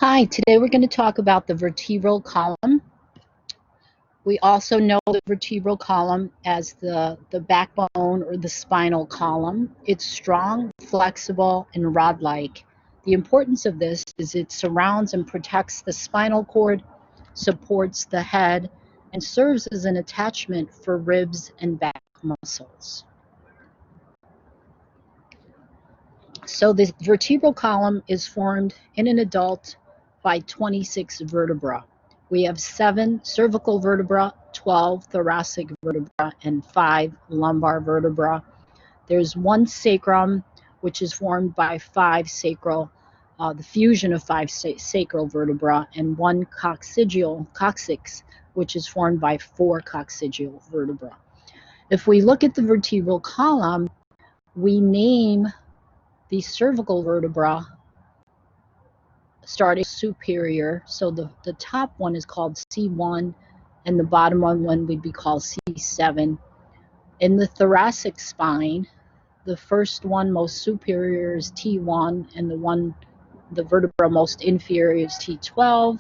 Hi, today we're going to talk about the vertebral column. We also know the vertebral column as the backbone or the spinal column. It's strong, flexible, and rod-like. The importance of this is it surrounds and protects the spinal cord, supports the head, and serves as an attachment for ribs and back muscles. So the vertebral column is formed in an adult by 26 vertebrae. We have 7 cervical vertebrae, 12 thoracic vertebrae, and 5 lumbar vertebrae. There's 1 sacrum, which is formed by 5 sacral, the fusion of 5 sacral vertebrae, and 1 coccyx, which is formed by 4 coccygeal vertebrae. If we look at the vertebral column, we name the cervical vertebra starting superior. So the top one is called C1 and the bottom one would be called C7. In the thoracic spine, the first one most superior is T1 and the vertebra most inferior is T12,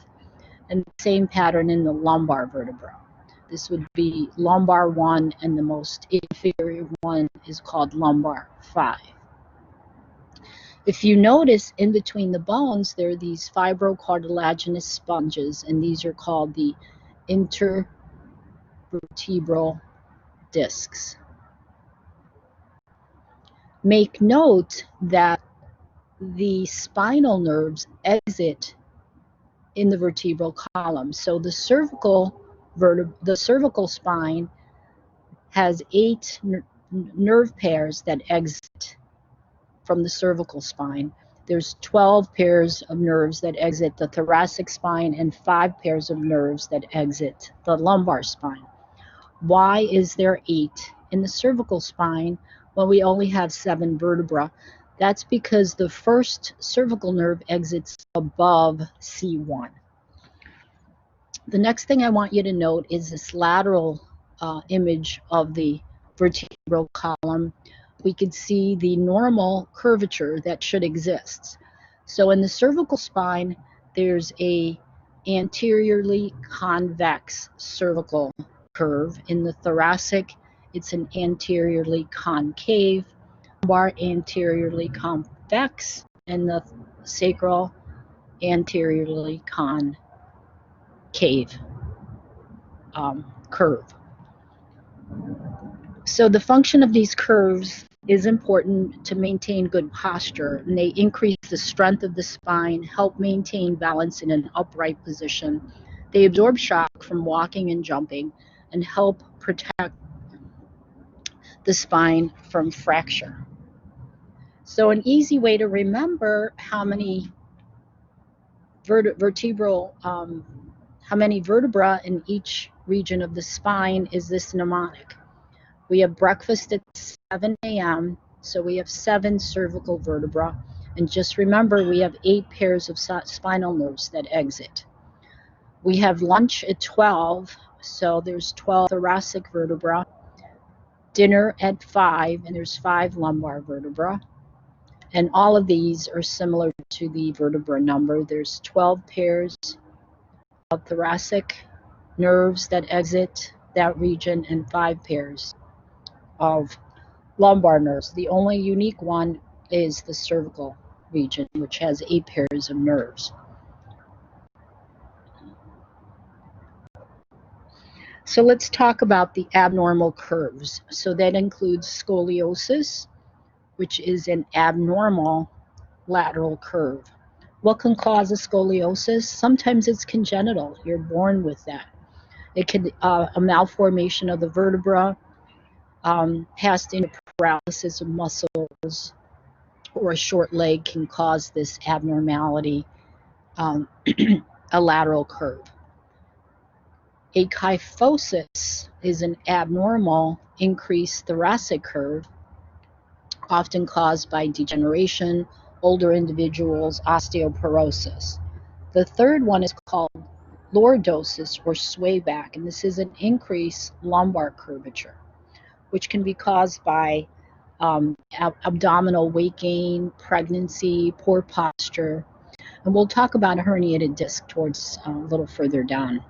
and the same pattern in the lumbar vertebra. This would be lumbar 1 and the most inferior one is called lumbar 5. If you notice in between the bones, there are these fibrocartilaginous sponges, and these are called the intervertebral discs. Make note that the spinal nerves exit in the vertebral column. So the cervical spine has 8 nerve pairs that exit from the cervical spine. There's 12 pairs of nerves that exit the thoracic spine and 5 pairs of nerves that exit the lumbar spine. Why is there 8 in the cervical spine when we only have 7 vertebrae? That's because the first cervical nerve exits above C1. The next thing I want you to note is this lateral image of the vertebral column. We could see the normal curvature that should exist. So in the cervical spine, there's a anteriorly convex cervical curve. In the thoracic, it's an anteriorly concave, lumbar anteriorly convex, and the sacral anteriorly concave curve. So the function of these curves is important to maintain good posture, and they increase the strength of the spine, help maintain balance in an upright position. They absorb shock from walking and jumping and help protect the spine from fracture. So an easy way to remember how many vertebra in each region of the spine is this mnemonic. We have breakfast at 7 a.m., so we have 7 cervical vertebrae. And just remember, we have 8 pairs of spinal nerves that exit. We have lunch at 12, so there's 12 thoracic vertebrae. Dinner at 5, and there's 5 lumbar vertebrae. And all of these are similar to the vertebra number. There's 12 pairs of thoracic nerves that exit that region and 5 pairs of lumbar nerves. The only unique one is the cervical region, which has 8 pairs of nerves. So let's talk about the abnormal curves. So that includes scoliosis, which is an abnormal lateral curve. What can cause a scoliosis? Sometimes it's congenital. You're born with that. It could a malformation of the vertebra, passed into paralysis of muscles, or a short leg can cause this abnormality, a lateral curve. A kyphosis is an abnormal increased thoracic curve, often caused by degeneration, older individuals, osteoporosis. The third one is called lordosis or swayback, and this is an increased lumbar curvature, which can be caused by abdominal weight gain, pregnancy, poor posture. And we'll talk about a herniated disc towards a little further down.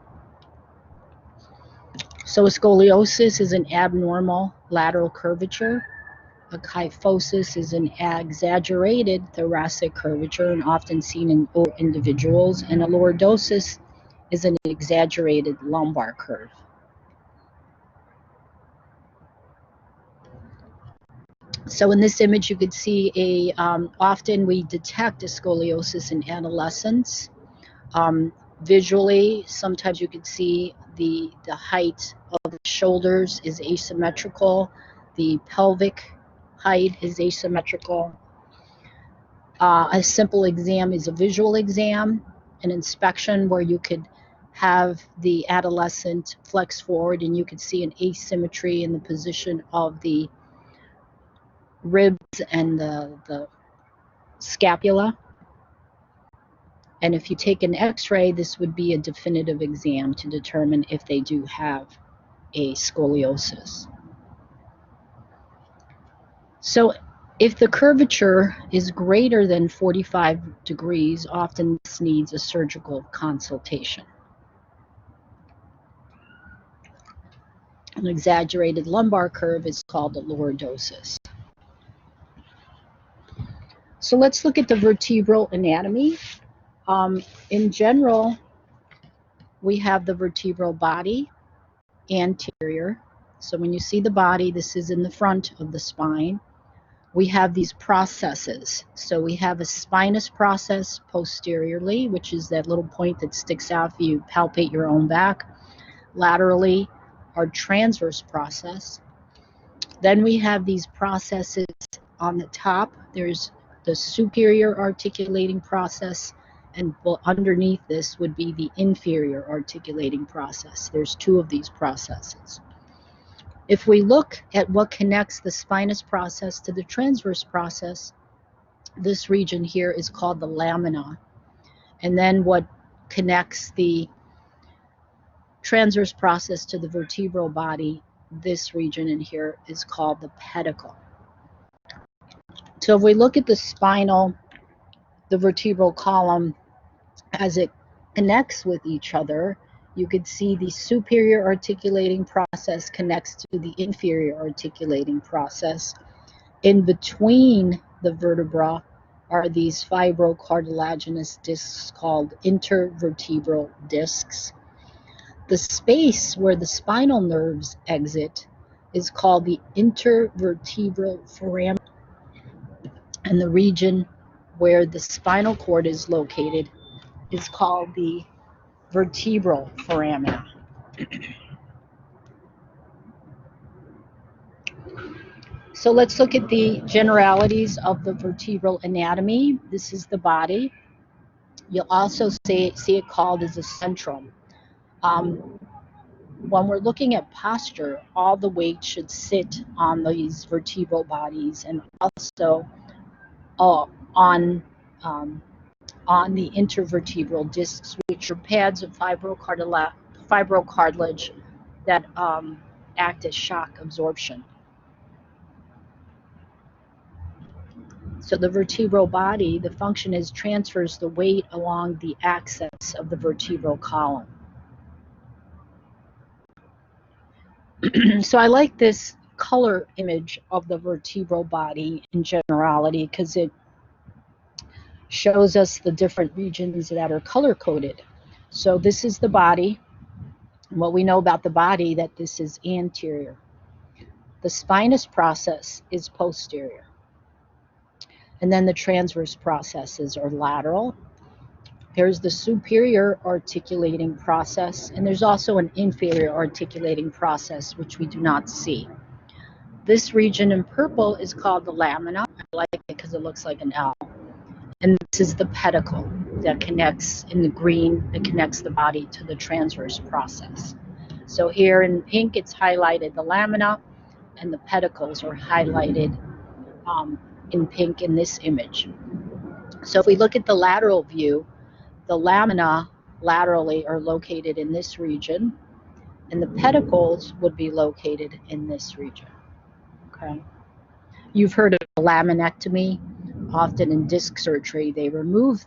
So a scoliosis is an abnormal lateral curvature. A kyphosis is an exaggerated thoracic curvature and often seen in older individuals. And a lordosis is an exaggerated lumbar curve. So in this image, you could see often we detect a scoliosis in adolescence. Visually, sometimes you could see the height of the shoulders is asymmetrical. The pelvic height is asymmetrical. A simple exam is a visual exam, an inspection where you could have the adolescent flex forward and you could see an asymmetry in the position of the ribs and the scapula. And if you take an x-ray, this would be a definitive exam to determine if they do have a scoliosis. So if the curvature is greater than 45 degrees, often this needs a surgical consultation. An exaggerated lumbar curve is called a lordosis. So let's look at the vertebral anatomy. In general, we have the vertebral body, anterior. So when you see the body, this is in the front of the spine. We have these processes. So we have a spinous process posteriorly, which is that little point that sticks out if you palpate your own back. Laterally, our transverse process. Then we have these processes on the top. There's the superior articulating process, and underneath this would be the inferior articulating process. There's two of these processes. If we look at what connects the spinous process to the transverse process, this region here is called the lamina. And then what connects the transverse process to the vertebral body, this region in here is called the pedicle. So if we look at the vertebral column, as it connects with each other, you could see the superior articulating process connects to the inferior articulating process. In between the vertebra are these fibrocartilaginous discs called intervertebral discs. The space where the spinal nerves exit is called the intervertebral foramen, and the region where the spinal cord is located is called the vertebral foramina. So let's look at the generalities of the vertebral anatomy. This is the body. You'll also see it called as a centrum. When we're looking at posture, all the weight should sit on these vertebral bodies and also on the intervertebral discs, which are pads of fibrocartilage that act as shock absorption. So the vertebral body, the function is transfers the weight along the axis of the vertebral column. So I like this color image of the vertebral body in generality because it shows us the different regions that are color coded. So this is the body. What we know about the body, that this is anterior. The spinous process is posterior. And then the transverse processes are lateral. There's the superior articulating process, and there's also an inferior articulating process, which we do not see. This region in purple is called the lamina. I like it because it looks like an L. And this is the pedicle that connects, in the green, that connects the body to the transverse process. So here in pink, it's highlighted the lamina, and the pedicles are highlighted in pink in this image. So if we look at the lateral view, the lamina laterally are located in this region, and the pedicles would be located in this region. Okay. You've heard of a laminectomy. Often in disc surgery, they remove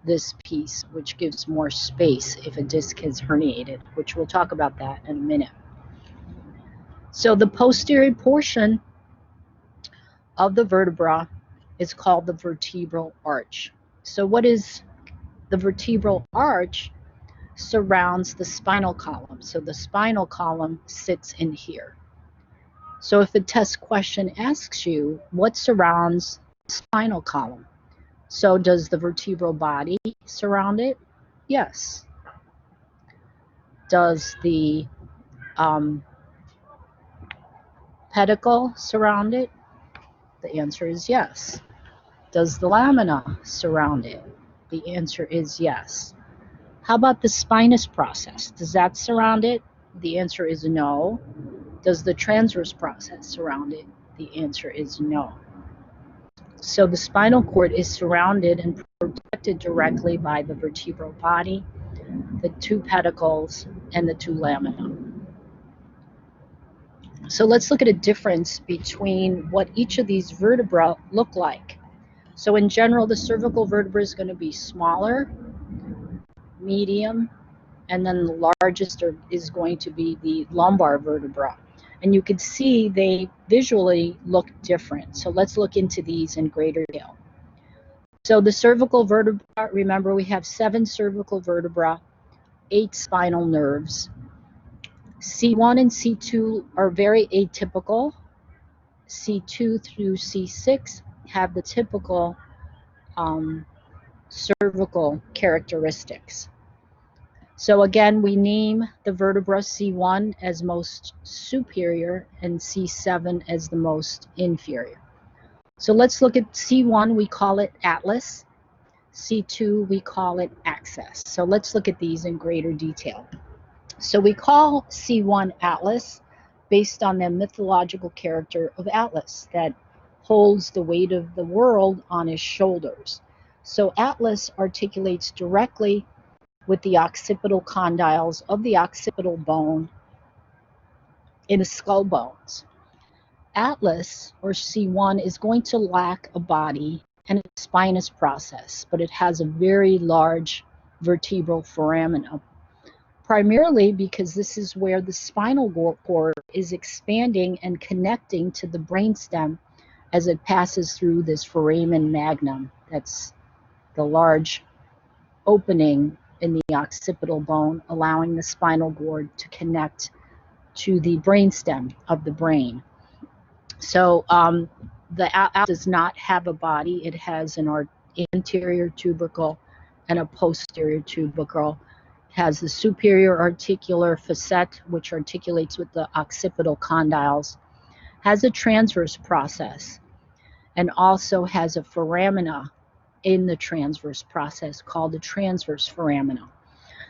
this piece, which gives more space if a disc is herniated, which we'll talk about that in a minute. So the posterior portion of the vertebra is called the vertebral arch. So what is the vertebral arch? Surrounds the spinal column. So the spinal column sits in here. So if a test question asks you what surrounds the spinal column, so does the vertebral body surround it? Yes. Does the pedicle surround it? The answer is yes. Does the lamina surround it? The answer is yes. How about the spinous process? Does that surround it? The answer is no. Does the transverse process surround it? The answer is no. So the spinal cord is surrounded and protected directly by the vertebral body, the two pedicles, and the two lamina. So let's look at a difference between what each of these vertebrae look like. So in general, the cervical vertebra is going to be smaller, medium, and then the largest is going to be the lumbar vertebra. And you can see they visually look different. So let's look into these in greater detail. So the cervical vertebra, remember we have 7 cervical vertebra, 8 spinal nerves. C1 and C2 are very atypical. C2 through C6 have the typical cervical characteristics. So again, we name the vertebra C1 as most superior and C7 as the most inferior. So let's look at C1, we call it atlas. C2, we call it axis. So let's look at these in greater detail. So we call C1 Atlas based on the mythological character of Atlas that holds the weight of the world on his shoulders. So Atlas articulates directly with the occipital condyles of the occipital bone in the skull bones. Atlas, or C1, is going to lack a body and a spinous process, but it has a very large vertebral foramina, primarily because this is where the spinal cord is expanding and connecting to the brainstem as it passes through this foramen magnum. That's the large opening in the occipital bone, allowing the spinal cord to connect to the brainstem of the brain. So the atlas does not have a body. It has an anterior tubercle and a posterior tubercle. It has the superior articular facet, which articulates with the occipital condyles, has a transverse process, and also has a foramina in the transverse process called the transverse foramina.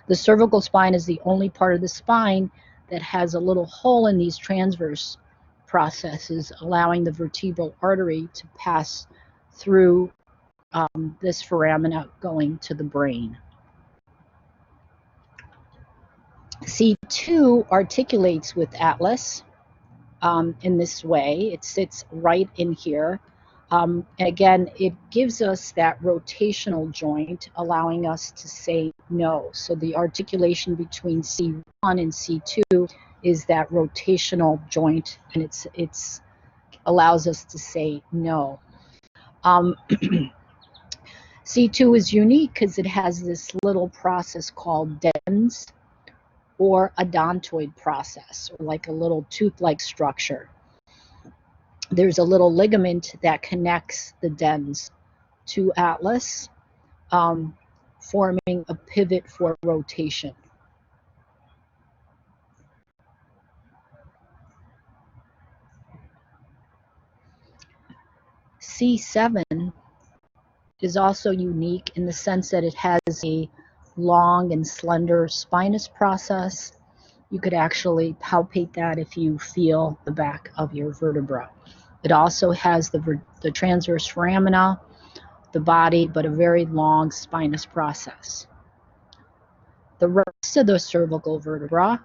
The cervical spine is the only part of the spine that has a little hole in these transverse processes, allowing the vertebral artery to pass through this foramina going to the brain. C2 articulates with atlas in this way. It sits right in here. And again, it gives us that rotational joint, allowing us to say no. So the articulation between C1 and C2 is that rotational joint, and it's allows us to say no. C2 is unique because it has this little process called dens, or odontoid process, or like a little tooth-like structure. There's a little ligament that connects the dens to atlas, forming a pivot for rotation. C7 is also unique in the sense that it has a long and slender spinous process. You could actually palpate that if you feel the back of your vertebra. It also has the transverse foramina, the body, but a very long spinous process. The rest of the cervical vertebra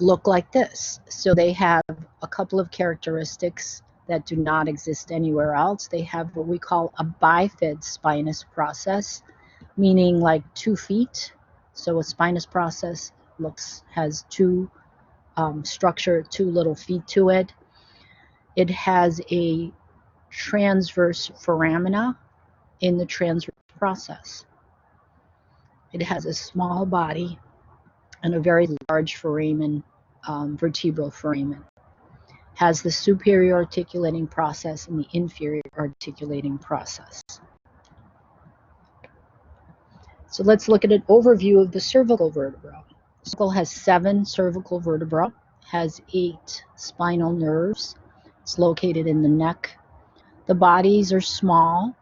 look like this. So they have a couple of characteristics that do not exist anywhere else. They have what we call a bifid spinous process, meaning like 2 feet. So a spinous process has two two little feet to it. It has a transverse foramina in the transverse process. It has a small body and a very large foramen, vertebral foramen. Has the superior articulating process and the inferior articulating process. So let's look at an overview of the cervical vertebra. The cervical has 7 cervical vertebrae, has 8 spinal nerves. It's located in the neck. The bodies are small.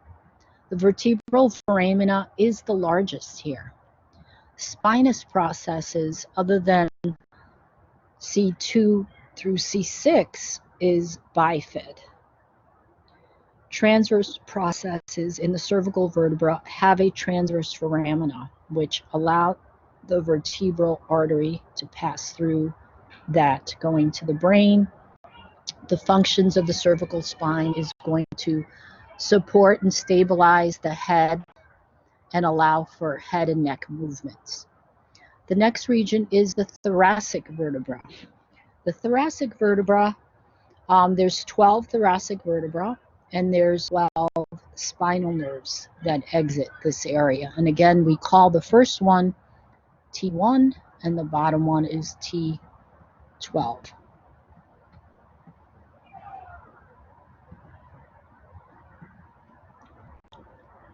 The vertebral foramina is the largest here. Spinous processes, other than C2 through C6, is bifid. Transverse processes in the cervical vertebra have a transverse foramina, which allow the vertebral artery to pass through that, going to the brain. The functions of the cervical spine is going to support and stabilize the head and allow for head and neck movements. The next region is the thoracic vertebra. The thoracic vertebra, there's 12 thoracic vertebrae, and there's 12 spinal nerves that exit this area. And again, we call the first one T1, and the bottom one is T12.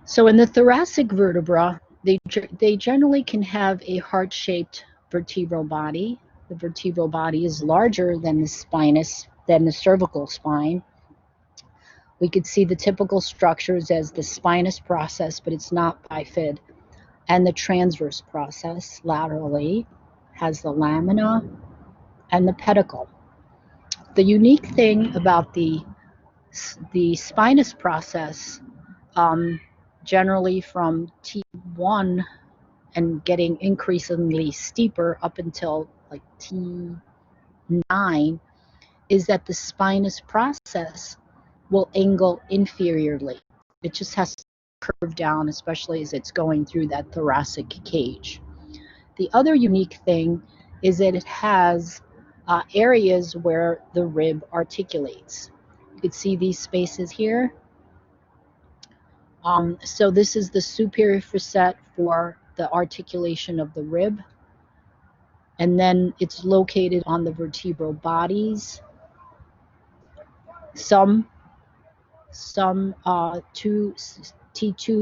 So in the thoracic vertebra, they generally can have a heart-shaped vertebral body. The vertebral body is larger than the cervical spine. We could see the typical structures as the spinous process, but it's not bifid, and the transverse process laterally has the lamina and the pedicle. The unique thing about the spinous process, generally from T1 and getting increasingly steeper up until like T9, is that the spinous process will angle inferiorly. It just has to curve down, especially as it's going through that thoracic cage. The other unique thing is that it has areas where the rib articulates. You can see these spaces here. So this is the superior facet for the articulation of the rib. And then it's located on the vertebral bodies. Some T2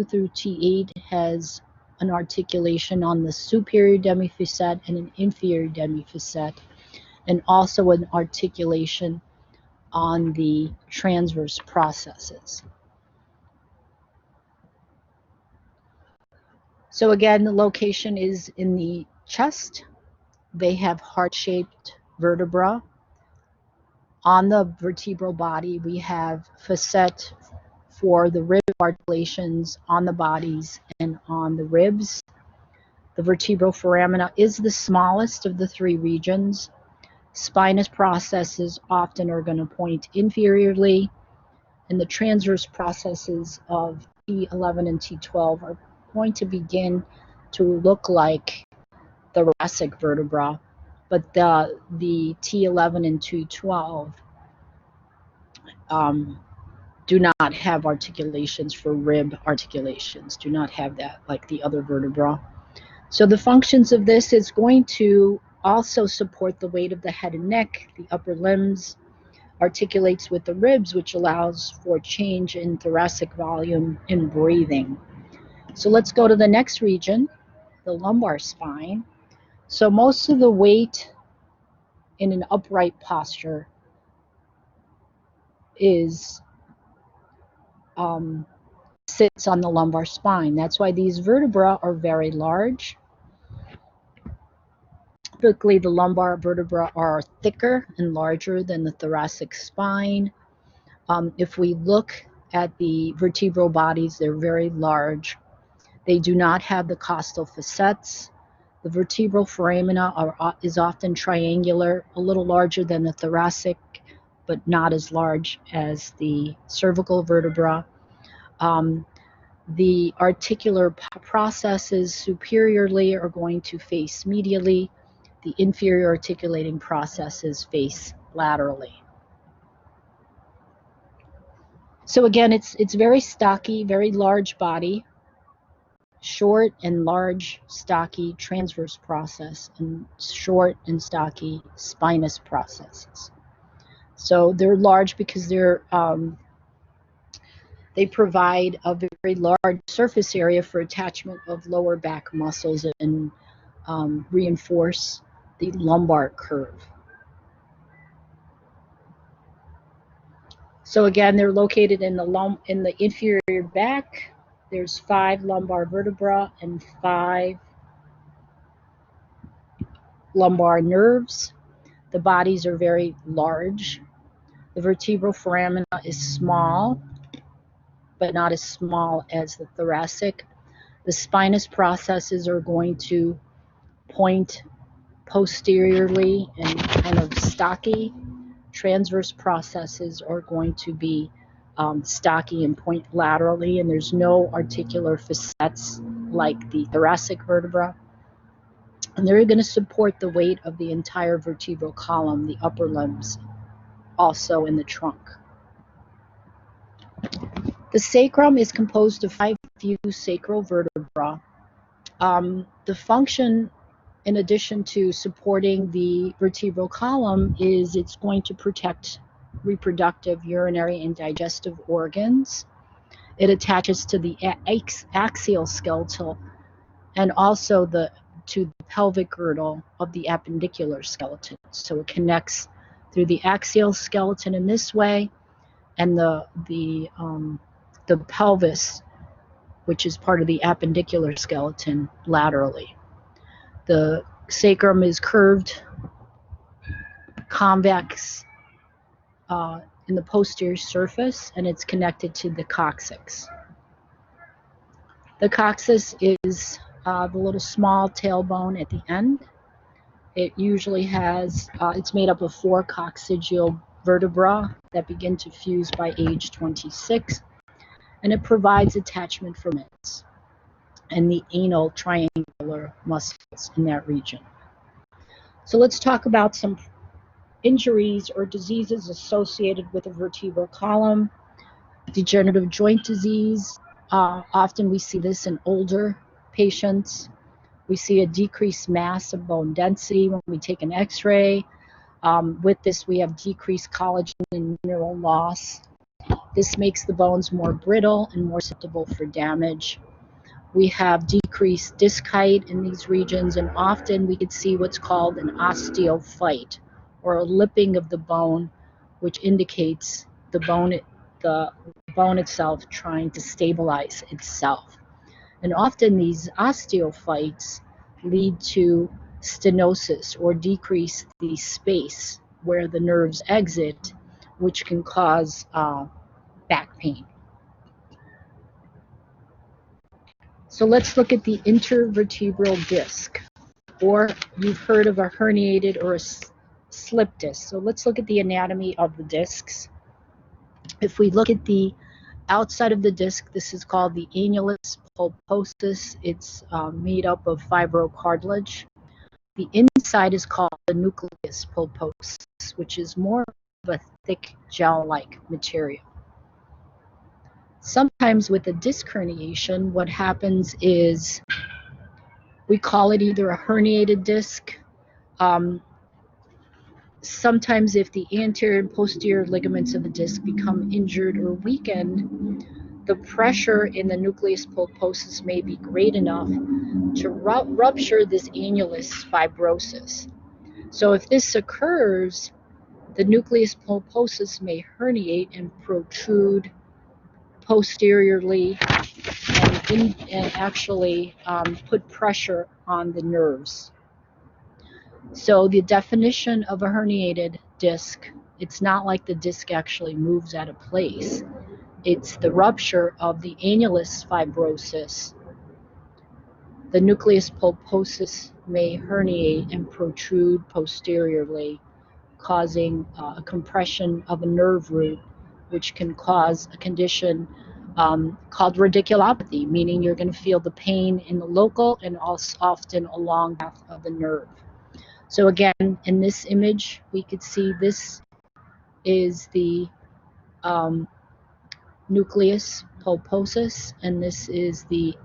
through T8 has an articulation on the superior demifacet and an inferior demifacet, and also an articulation on the transverse processes. So again, the location is in the chest. They have heart-shaped vertebra. On the vertebral body, we have facet for the rib articulations on the bodies and on the ribs. The vertebral foramina is the smallest of the 3 regions. Spinous processes often are going to point inferiorly, and the transverse processes of T11 and T12 are going to begin to look like the thoracic vertebra, but the T11 and T12 do not have articulations for rib articulations, do not have that like the other vertebra. So the functions of this is going to also support the weight of the head and neck, the upper limbs, articulates with the ribs, which allows for change in thoracic volume in breathing. So let's go to the next region, the lumbar spine. So most of the weight in an upright posture is sits on the lumbar spine. That's why these vertebrae are very large. Typically, the lumbar vertebrae are thicker and larger than the thoracic spine. If we look at the vertebral bodies, they're very large. They do not have the costal facets. The vertebral foramina is often triangular, a little larger than the thoracic but not as large as the cervical vertebra. The articular processes superiorly are going to face medially. The inferior articulating processes face laterally. So again, it's very stocky, very large body, short and large, stocky transverse process, and short and stocky spinous processes. So they're large because they provide a very large surface area for attachment of lower back muscles and reinforce the lumbar curve. So again, they're located in the inferior back. There's 5 lumbar vertebrae and 5 lumbar nerves. The bodies are very large. The vertebral foramina is small, but not as small as the thoracic. The spinous processes are going to point posteriorly and kind of stocky. Transverse processes are going to be stocky and point laterally, and there's no articular facets like the thoracic vertebra. And they're going to support the weight of the entire vertebral column, the upper limbs, also in the trunk. The sacrum is composed of 5 fused sacral vertebrae. The function, in addition to supporting the vertebral column, is it's going to protect reproductive, urinary, and digestive organs. It attaches to the axial skeletal and also to the pelvic girdle of the appendicular skeleton. So it connects through the axial skeleton in this way, and the pelvis, which is part of the appendicular skeleton, laterally. The sacrum is curved, convex in the posterior surface, and it's connected to the coccyx. The coccyx is the little small tailbone at the end. It usually has, it's made up of 4 coccygeal vertebrae that begin to fuse by age 26, and it provides attachment for mitts and the anal triangular muscles in that region. So let's talk about some injuries or diseases associated with the vertebral column. Degenerative joint disease, often we see this in older patients. We see a decreased mass of bone density when we take an x-ray. With this, we have decreased collagen and mineral loss. This makes the bones more brittle and more susceptible for damage. We have decreased disc height in these regions, and often we could see what's called an osteophyte, or a lipping of the bone, which indicates the bone itself trying to stabilize itself. And often these osteophytes lead to stenosis, or decrease the space where the nerves exit, which can cause back pain. So let's look at the intervertebral disc, or you've heard of a herniated or a slip disc. So let's look at the anatomy of the discs. If we look at the outside of the disc, this is called the annulus pulposus. It's made up of fibrocartilage. The inside is called the nucleus pulposus, which is more of a thick gel-like material. Sometimes with a disc herniation, what happens is we call it either a herniated disc. Sometimes if the anterior and posterior ligaments of the disc become injured or weakened, the pressure in the nucleus pulposus may be great enough to rupture this annulus fibrosis. So if this occurs, the nucleus pulposus may herniate and protrude posteriorly and actually put pressure on the nerves. So the definition of a herniated disc, it's not like the disc actually moves out of place. It's the rupture of the annulus fibrosis. The nucleus pulposus may herniate and protrude posteriorly, causing a compression of a nerve root, which can cause a condition called radiculopathy, meaning you're going to feel the pain in the local and also often along the path of the nerve. So again, in this image, we could see this is the nucleus pulposus, and this is the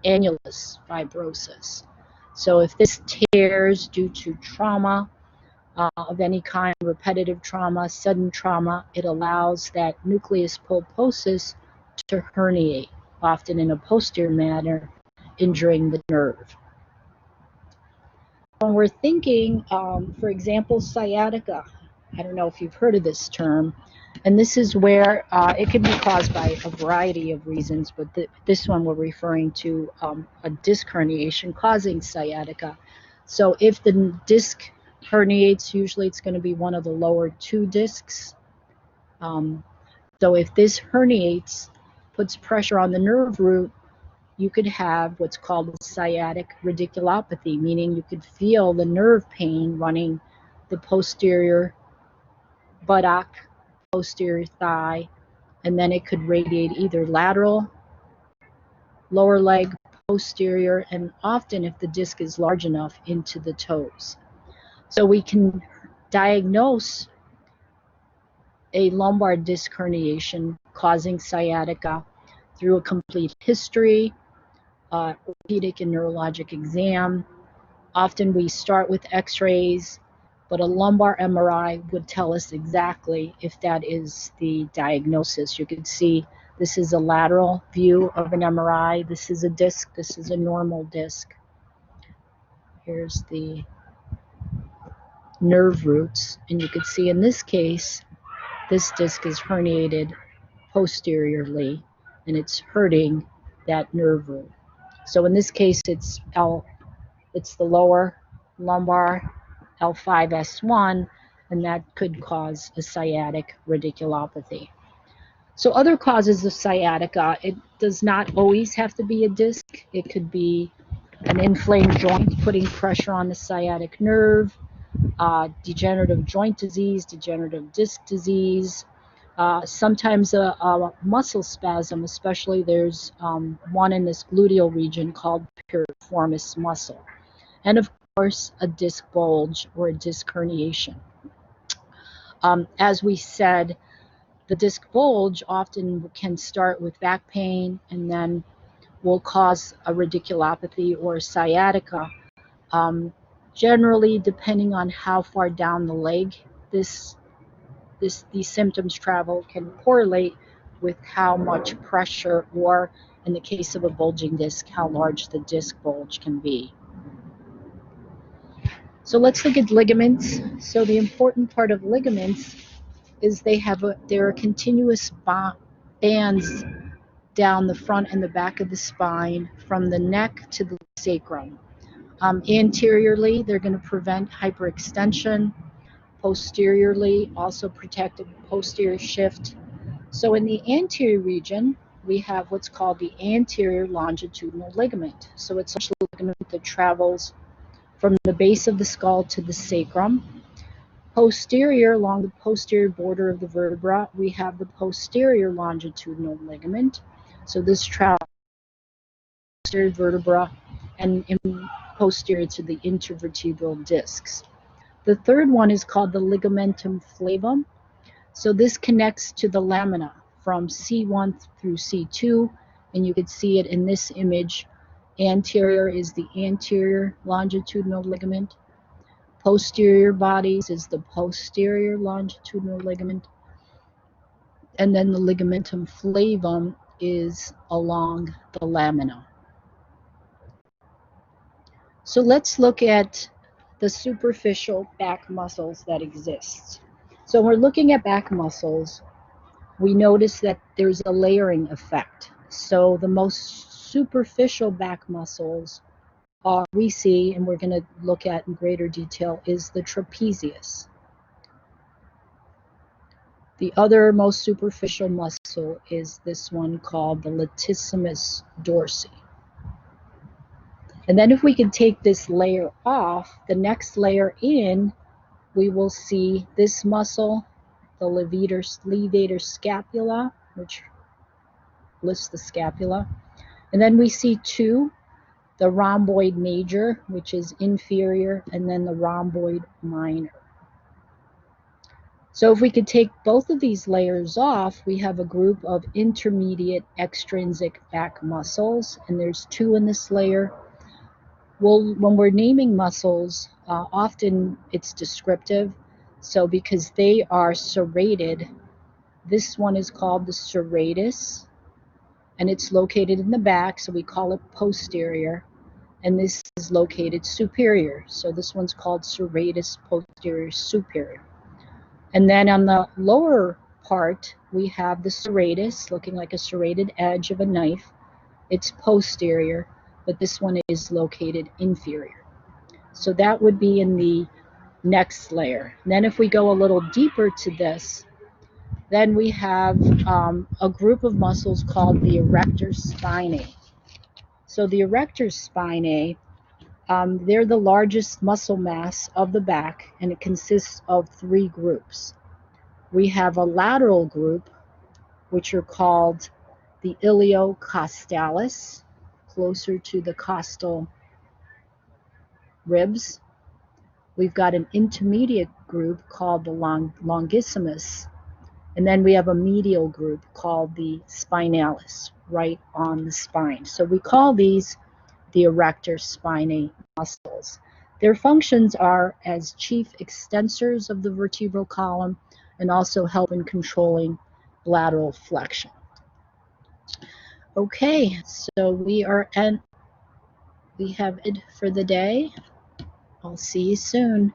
annulus fibrosus. So if this tears due to trauma of any kind, repetitive trauma, sudden trauma, it allows that nucleus pulposus to herniate, often in a posterior manner, injuring the nerve. When we're thinking, for example, sciatica, I don't know if you've heard of this term, and this is where it can be caused by a variety of reasons, but this one we're referring to a disc herniation causing sciatica. So if the disc herniates, usually it's going to be one of the lower two discs. So if this herniates, puts pressure on the nerve root, you could have what's called sciatic radiculopathy, meaning you could feel the nerve pain running the posterior buttock, posterior thigh, and then it could radiate either lateral, lower leg, posterior, and often if the disc is large enough, into the toes. So we can diagnose a lumbar disc herniation causing sciatica through a complete history, orthopedic and neurologic exam. Often we start with x-rays, but a lumbar MRI would tell us exactly if that is the diagnosis. You can see this is a lateral view of an MRI. This is a disc. This is a normal disc. Here's the nerve roots. And you can see in this case, this disc is herniated posteriorly, and it's hurting that nerve root. So in this case, it's the lower lumbar L5S1, and that could cause a sciatic radiculopathy. So other causes of sciatica, it does not always have to be a disc. It could be an inflamed joint putting pressure on the sciatic nerve, degenerative joint disease, degenerative disc disease, sometimes a muscle spasm, especially there's one in this gluteal region called piriformis muscle. And of course, a disc bulge or a disc herniation. As we said, the disc bulge often can start with back pain and then will cause a radiculopathy or sciatica. Generally, depending on how far down the leg these symptoms travel, can correlate with how much pressure, or in the case of a bulging disc, how large the disc bulge can be. So let's look at ligaments. So the important part of ligaments is there are continuous bands down the front and the back of the spine from the neck to the sacrum. Anteriorly, they're going to prevent hyperextension. Posteriorly, also protect a posterior shift. So in the anterior region, we have what's called the anterior longitudinal ligament. So it's a ligament that travels from the base of the skull to the sacrum. Posterior, along the posterior border of the vertebra, we have the posterior longitudinal ligament. So this travels posterior vertebra and posterior to the intervertebral discs. The third one is called the ligamentum flavum. So this connects to the lamina from C1 through C2, and you can see it in this image. Anterior is the anterior longitudinal ligament. Posterior bodies is the posterior longitudinal ligament. And then the ligamentum flavum is along the lamina. So let's look at the superficial back muscles that exist. So when we're looking at back muscles, we notice that there's a layering effect. So the most superficial back muscles we see, and we're going to look at in greater detail, is the trapezius. The other most superficial muscle is this one called the latissimus dorsi. And then if we can take this layer off, the next layer in we will see this muscle, the levator scapula, which lifts the scapula. And then we see two, the rhomboid major, which is inferior, and then the rhomboid minor. So if we could take both of these layers off, we have a group of intermediate extrinsic back muscles, and there's two in this layer. Well, when we're naming muscles, often it's descriptive. So because they are serrated, this one is called the serratus, and it's located in the back, so we call it posterior. And this is located superior, so this one's called serratus posterior superior. And then on the lower part, we have the serratus, looking like a serrated edge of a knife. It's posterior, but this one is located inferior. So that would be in the next layer. And then if we go a little deeper to this, then we have a group of muscles called the erector spinae. So the erector spinae, they're the largest muscle mass of the back, and it consists of three groups. We have a lateral group, which are called the iliocostalis, closer to the costal ribs. We've got an intermediate group called the longissimus, and then we have a medial group called the spinalis, right on the spine. So we call these the erector spinae muscles. Their functions are as chief extensors of the vertebral column and also help in controlling lateral flexion. Okay, so we have it for the day. I'll see you soon.